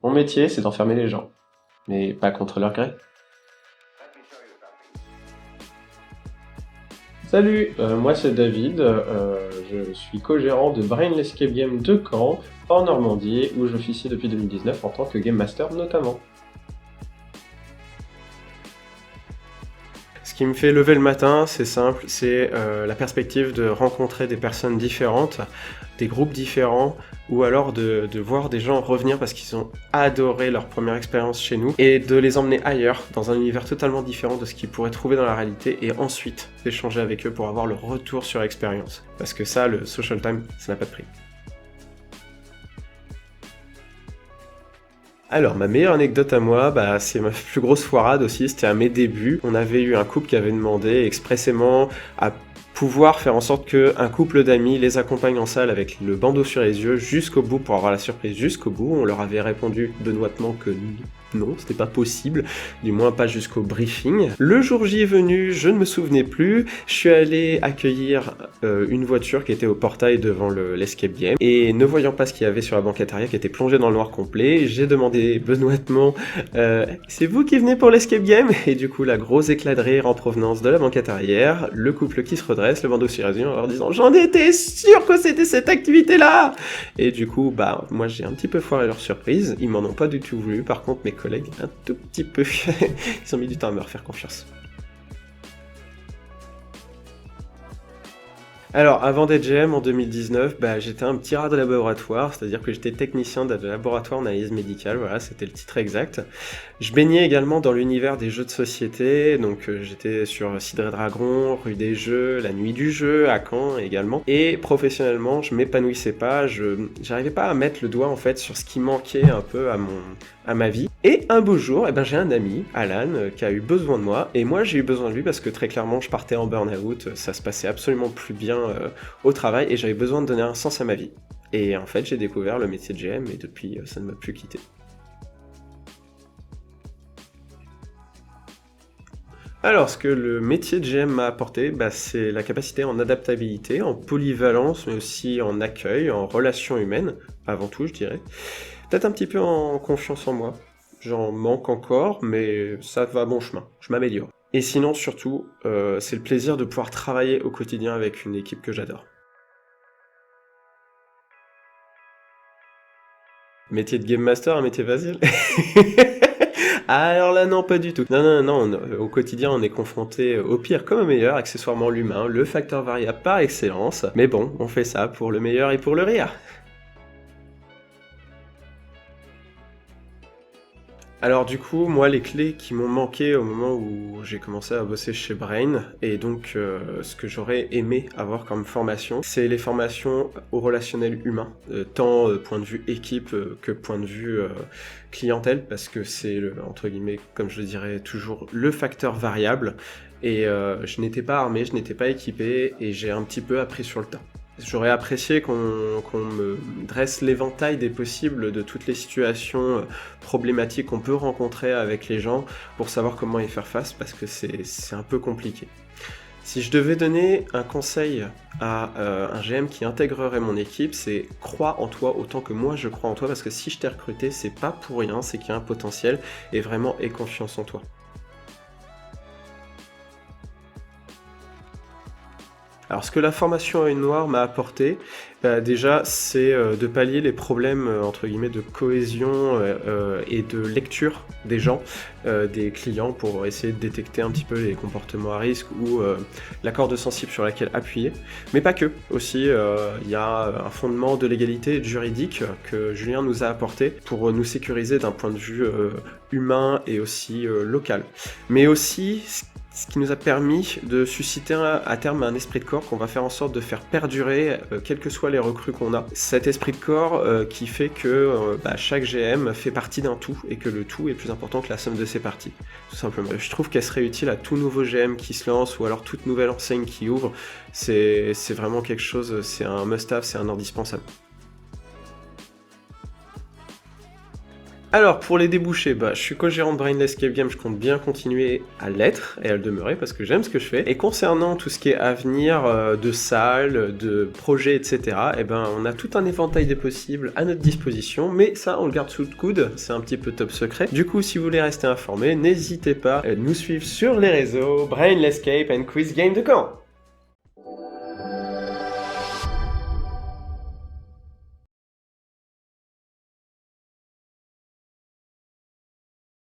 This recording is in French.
Mon métier, c'est d'enfermer les gens, mais pas contre leur gré. Salut, moi c'est David, je suis co-gérant de Brain l'Escape Game de Caen, en Normandie, où j'officie depuis 2019 en tant que Game Master notamment. Ce qui me fait lever le matin, c'est simple, c'est la perspective de rencontrer des personnes différentes, des groupes différents, ou alors de voir des gens revenir parce qu'ils ont adoré leur première expérience chez nous, et de les emmener ailleurs, dans un univers totalement différent de ce qu'ils pourraient trouver dans la réalité, et ensuite d'échanger avec eux pour avoir le retour sur expérience. Parce que ça, le social time, ça n'a pas de prix. Alors, ma meilleure anecdote à moi, c'est ma plus grosse foirade aussi, c'était à mes débuts. On avait eu un couple qui avait demandé expressément à pouvoir faire en sorte qu'un couple d'amis les accompagne en salle avec le bandeau sur les yeux jusqu'au bout pour avoir la surprise jusqu'au bout. On leur avait répondu benoîtement que non, c'était pas possible, du moins pas jusqu'au briefing. Le jour J est venu, je ne me souvenais plus, je suis allé accueillir une voiture qui était au portail devant l'escape game, et ne voyant pas ce qu'il y avait sur la banquette arrière qui était plongée dans le noir complet, j'ai demandé benoîtement c'est vous qui venez pour l'escape game? Et du coup la grosse éclat de rire en provenance de la banquette arrière, le couple qui se redresse, le bandeau sur les yeux en leur disant j'en étais sûr que c'était cette activité là. Et du coup moi j'ai un petit peu foiré leur surprise, ils m'en ont pas du tout voulu, par contre mes collègues un tout petit peu ils ont mis du temps à me refaire confiance. Alors, avant d'être GM en 2019, j'étais un petit rat de laboratoire, c'est-à-dire que j'étais technicien de laboratoire d'analyse médicale, voilà, c'était le titre exact. Je baignais également dans l'univers des jeux de société, donc j'étais sur Cidre et Dragon, Rue des Jeux, La Nuit du Jeu, à Caen également. Et professionnellement, je m'épanouissais pas, j'arrivais pas à mettre le doigt en fait sur ce qui manquait un peu à ma vie. Et un beau jour, j'ai un ami, Alan, qui a eu besoin de moi, et moi j'ai eu besoin de lui parce que très clairement je partais en burn-out, ça se passait absolument plus bien au travail, et j'avais besoin de donner un sens à ma vie. Et en fait j'ai découvert le métier de GM, et depuis ça ne m'a plus quitté. Alors, ce que le métier de GM m'a apporté, c'est la capacité en adaptabilité, en polyvalence, mais aussi en accueil, en relations humaines, avant tout, je dirais. Peut-être un petit peu en confiance en moi. J'en manque encore, mais ça va à bon chemin. Je m'améliore. Et sinon, surtout, c'est le plaisir de pouvoir travailler au quotidien avec une équipe que j'adore. Métier de Game Master, un métier facile? Alors là, non, pas du tout. Non, non, non, au quotidien, on est confronté au pire comme au meilleur, accessoirement l'humain, le facteur variable par excellence. Mais bon, on fait ça pour le meilleur et pour le rire. Alors du coup, moi, les clés qui m'ont manqué au moment où j'ai commencé à bosser chez Brain, et donc ce que j'aurais aimé avoir comme formation, c'est les formations au relationnel humain, tant point de vue équipe que point de vue clientèle, parce que c'est, entre guillemets, comme je le dirais toujours, le facteur variable, et je n'étais pas armé, je n'étais pas équipé, et j'ai un petit peu appris sur le tas. J'aurais apprécié qu'on me dresse l'éventail des possibles de toutes les situations problématiques qu'on peut rencontrer avec les gens pour savoir comment y faire face, parce que c'est un peu compliqué. Si je devais donner un conseil à un GM qui intégrerait mon équipe, c'est crois en toi autant que moi je crois en toi, parce que si je t'ai recruté, c'est pas pour rien, c'est qu'il y a un potentiel, et vraiment aie confiance en toi. Alors ce que la formation à une noire m'a apporté, déjà c'est de pallier les problèmes entre guillemets de cohésion et de lecture des gens, des clients, pour essayer de détecter un petit peu les comportements à risque ou la corde sensible sur laquelle appuyer. Mais pas que, aussi il y a un fondement de légalité juridique que Julien nous a apporté pour nous sécuriser d'un point de vue humain et aussi local. Mais aussi ce qui nous a permis de susciter à terme un esprit de corps qu'on va faire en sorte de faire perdurer, quels que soient les recrues qu'on a. Cet esprit de corps qui fait que chaque GM fait partie d'un tout, et que le tout est plus important que la somme de ses parties, tout simplement. Je trouve qu'elle serait utile à tout nouveau GM qui se lance, ou alors toute nouvelle enseigne qui ouvre. C'est vraiment quelque chose, c'est un must-have, c'est un indispensable. Alors, pour les débouchés, je suis co-gérant de Brainless Escape Game, je compte bien continuer à l'être et à le demeurer parce que j'aime ce que je fais. Et concernant tout ce qui est avenir de salles, de projets, etc., on a tout un éventail des possibles à notre disposition, mais ça, on le garde sous le coude, c'est un petit peu top secret. Du coup, si vous voulez rester informé, n'hésitez pas à nous suivre sur les réseaux Brainless Escape and Quiz Game de Caen.